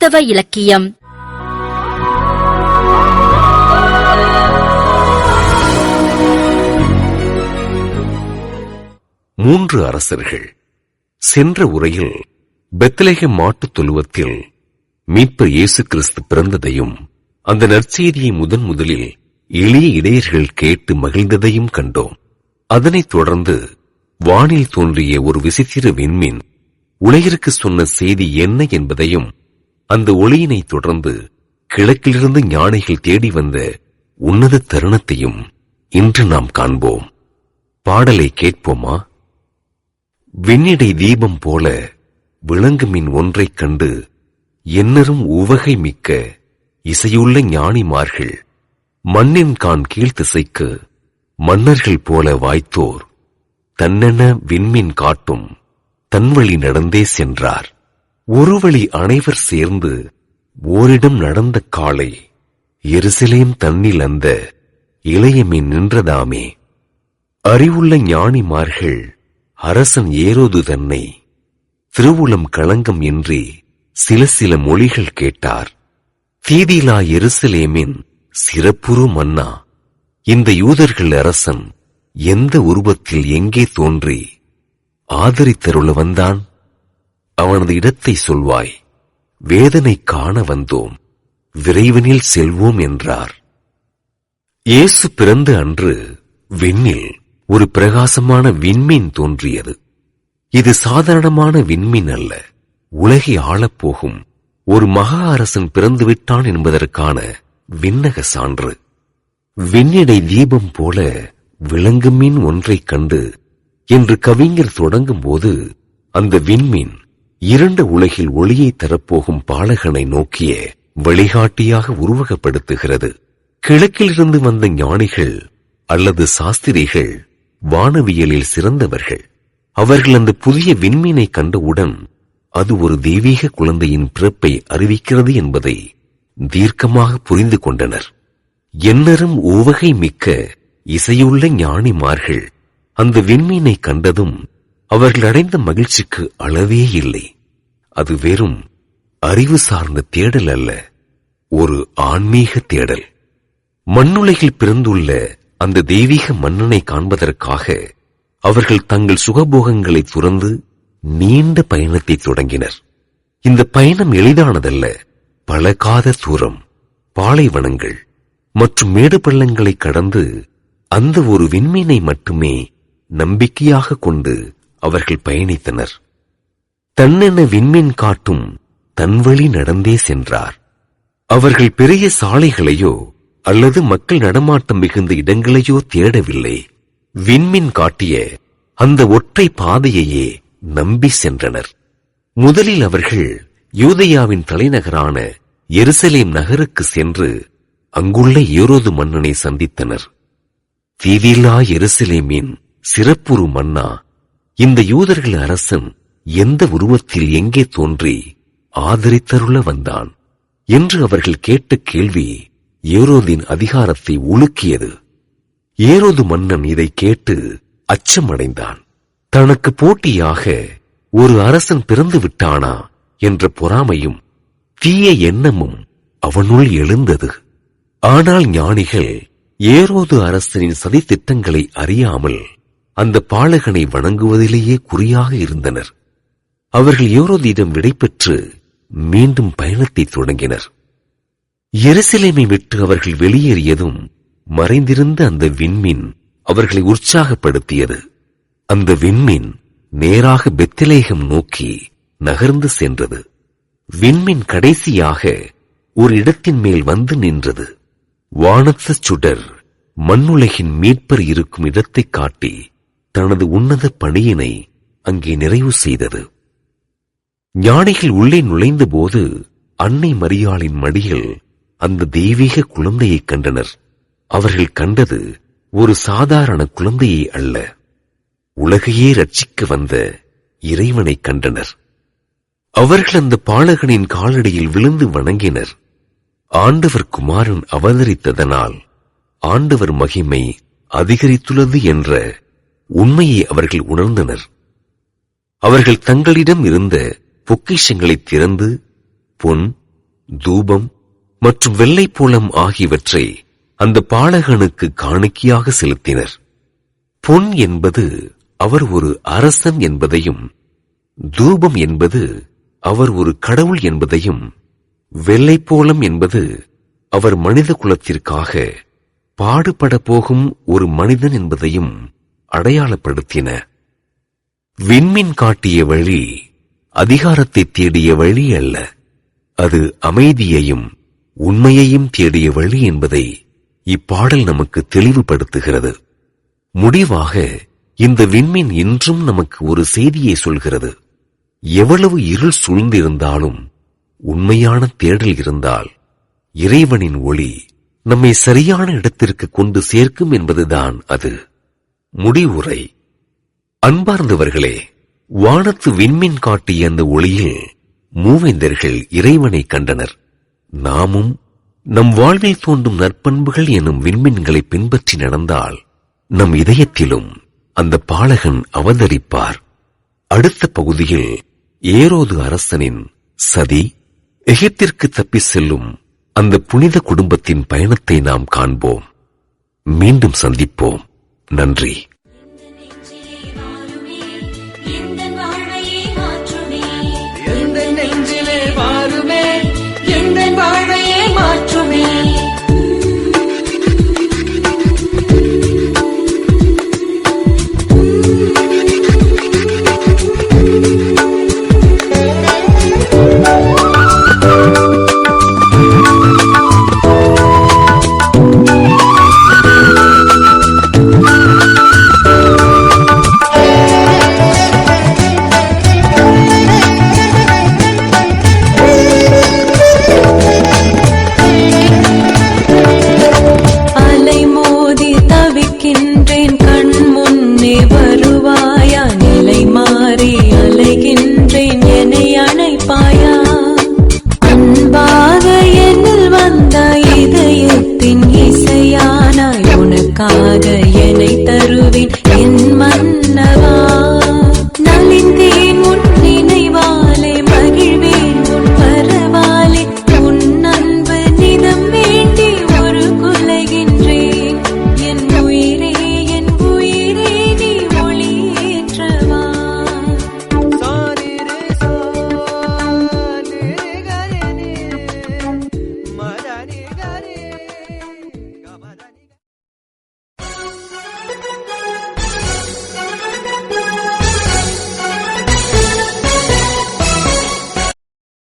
கிறிஸ்தவ இலக்கியம். மூன்று அரசர்கள். சென்ற உரையில் பெத்லகேம் மாட்டுத் தொழுவத்தில் மீட்பர் இயேசு கிறிஸ்து பிறந்ததையும் அந்த நற்செய்தியை முதலில் எளிய இடையர்கள் கேட்டு மகிழ்ந்ததையும் கண்டோம். அதனைத் தொடர்ந்து வானில் தோன்றிய ஒரு விசித்திர விண்மீன் உலகிற்கு சொன்ன செய்தி என்ன என்பதையும், அந்த ஒளியினை தொடர்ந்து கிழக்கிலிருந்து ஞானிகள் தேடி வந்த உன்னத தருணத்தையும் இன்று நாம் காண்போம். பாடலை கேட்போமா? விண்ணிடை தீபம் போல விளங்குமின் ஒன்றைக் கண்டு என்னரும் உவகை மிக்க இசையுள்ள ஞானிமார்கள் மண்ணின் கான் கீழ்த்திசைக்கு மன்னர்கள் போல வாய்த்தோர் தன்னென விண்மீன் காட்டும் தன்வழி நடந்தே சென்றார். ஒரு வழி அனைவர் சேர்ந்து ஓரிடம் நடந்த காலை எருசலேம் தன்னில் அந்த இளையமீன் நின்றதாமே. அறிவுள்ள ஞானிமார்கள் அரசன் ஏரோது தன்னை திருவுளம் களங்கம் இன்றி சில மொழிகள் கேட்டார். தீதிலா எருசலேமின் சிறப்புறு மன்னா, இந்த யூதர்கள் அரசன் எந்த உருவத்தில் எங்கே தோன்றி ஆதரித்தருள வந்தான்? அவனது இடத்தை சொல்வாய், வேதனை காண வந்தோம், விரைவினில் செல்வோம் என்றார். இயேசு பிறந்த அன்று விண்ணில் ஒரு பிரகாசமான விண்மீன் தோன்றியது. இது சாதாரணமான விண்மீன் அல்ல, உலகை ஆளப்போகும் ஒரு மகா அரசன் பிறந்துவிட்டான் என்பதற்கான விண்ணக சான்று. விண்ணிடை தீபம் போல விளங்குமின் ஒன்றைக் கண்டு என்று கவிஞர் தொடங்கும் போது, அந்த விண்மீன் இரண்டு உலகில் ஒளியை தரப்போகும் பாலகனை நோக்கிய வழிகாட்டியாக உருவகப்படுத்துகிறது. கிழக்கிலிருந்து வந்த ஞானிகள் அல்லது சாஸ்திரிகள் வானவியலில் சிறந்தவர்கள். அவர்கள் அந்த புதிய விண்மீனை கண்டவுடன் அது ஒரு தெய்வீக குழந்தையின் பிறப்பை அறிவிக்கிறது என்பதை தீர்க்கமாக புரிந்து கொண்டனர். என்னரும் உவகை மிக்க இசையுள்ள ஞானிமார்கள் அந்த விண்மீனை கண்டதும் அவர்கள் அடைந்த மகிழ்ச்சிக்கு அளவே இல்லை. அது வெறும் அறிவு சார்ந்த தேடல் அல்ல, ஒரு ஆன்மீக தேடல். மண்ணுலகில் பிறந்துள்ள அந்த தெய்வீக மன்னனை காண்பதற்காக அவர்கள் தங்கள் சுகபோகங்களை துறந்து நீண்ட பயணத்தை தொடங்கினர். இந்த பயணம் எளிதானதல்ல. பல காத தூரம், பாலைவனங்கள் மற்றும் மேடு பள்ளங்களை கடந்து அந்த ஒரு விண்மீனை மட்டுமே நம்பிக்கையாக கொண்டு அவர்கள் பயணித்தனர். தன்னென விண்மீன் காட்டும் தன்வழி நடந்தே சென்றார். அவர்கள் பெரிய சாலைகளையோ அல்லது மக்கள் நடமாட்டம் மிகுந்த இடங்களையோ தேடவில்லை. விண்மீன் காட்டிய அந்த ஒற்றை பாதையையே நம்பி சென்றனர். முதலில் அவர்கள் யூதேயாவின் தலைநகரான எருசலேம் நகருக்கு சென்று அங்குள்ள ஏரோது மன்னனை சந்தித்தனர். தீதிலா எருசலேமின் சிறப்புறு மன்னா, இந்த யூதர்கள் அரசன் எந்த உருவத்தில் எங்கே தோன்றி ஆதரித்தருள வந்தான் என்று அவர்கள் கேட்ட கேள்வி ஏரோதின் அதிகாரத்தை உலுக்கியது. ஏரோது மன்னன் இதை கேட்டு அச்சமடைந்தான். தனக்கு போட்டியாக ஒரு அரசன் பிறந்து விட்டானா என்ற பொறாமையும் தீய எண்ணமும் அவனுள் எழுந்தது. ஆனால் ஞானிகள் ஏரோது அரசனின் சதித்திட்டங்களை அறியாமல் அந்த பாலகனை வணங்குவதிலேயே குறியாக இருந்தனர். அவர்கள் ஏரோதிடம் விடைபெற்று மீண்டும் பயணத்தை தொடங்கினர். எருசலேமை விட்டு அவர்கள் வெளியேறியதும் மறைந்திருந்த அந்த விண்மீன் அவர்களை உற்சாகப்படுத்தியது. அந்த விண்மீன் நேராக பெத்லகேம் நோக்கி நகர்ந்து சென்றது. விண்மீன் கடைசியாக ஒரு இடத்தின் மேல் வந்து நின்றது. வானத்த சுடர் மண்ணுலகின் மீட்பர் இருக்கும் இடத்தை காட்டி தனது உன்னத பணியினை அங்கே நிறைவு செய்தது. ஞானிகள் உள்ளே நுழைந்த போது அன்னை மரியாளின் மடியில் அந்த தெய்வீக குழந்தையை கண்டனர். அவர்கள் கண்டது ஒரு சாதாரண குழந்தையை அல்ல, உலகையே ரட்சிக்க வந்த இறைவனை கண்டனர். அவர்கள் அந்த பாலகனின் காலடியில் விழுந்து வணங்கினர். ஆண்டவர் குமாரன் அவதரித்ததனால் ஆண்டவர் மகிமை அதிகரித்துள்ளது என்ற உண்மையை அவர்கள் உணர்ந்தனர். அவர்கள் தங்களிடம் இருந்த பொக்கிஷங்களை திறந்து பொன், தூபம் மற்றும் வெள்ளைப்பூளம் ஆகியவற்றை அந்த பாலகனுக்கு காணிக்கையாக செலுத்தினர். பொன் என்பது அவர் ஒரு அரசன் என்பதையும், தூபம் என்பது அவர் ஒரு கடவுள் என்பதையும், வெள்ளைப்போளம் என்பது அவர் மனித குலத்திற்காக பாடுபட போகும் ஒரு மனிதன் என்பதையும் அடையாளப்படுத்தின. விண்மீன் காட்டிய வழி அதிகாரத்தை தேடிய வழி அல்ல, அது அமைதியையும் உண்மையையும் தேடிய வழி என்பதை இப்பாடல் நமக்கு தெளிவுபடுத்துகிறது. முடிவாக இந்த விண்மீன் இன்றும் நமக்கு ஒரு செய்தியை சொல்கிறது. எவ்வளவு இருள் சூழ்ந்திருந்தாலும் உண்மையான தேடல் இருந்தால் இறைவனின் ஒளி நம்மை சரியான இடத்திற்கு கொண்டு சேர்க்கும் என்பதுதான் அது. முடிவுரை. அன்பார்ந்தவர்களே, வானத்து விண்மீன் காட்டிய அந்த ஒளியில் மூவேந்தர்கள் இறைவனை கண்டனர். நாமும் நம் வாழ்வில் தோன்றும் நற்பண்புகள் எனும் விண்மீன்களை பின்பற்றி நடந்தால் நம் இதயத்திலும் அந்த பாலகன் அவதரிப்பார். அடுத்த பகுதியில் ஏரோது அரசனின் சதி, எகிப்திற்கு தப்பி செல்லும் அந்த புனித குடும்பத்தின் பயணத்தை நாம் காண்போம். மீண்டும் சந்திப்போம். நன்றி. என்னை தருவேன் என் மன்னவா.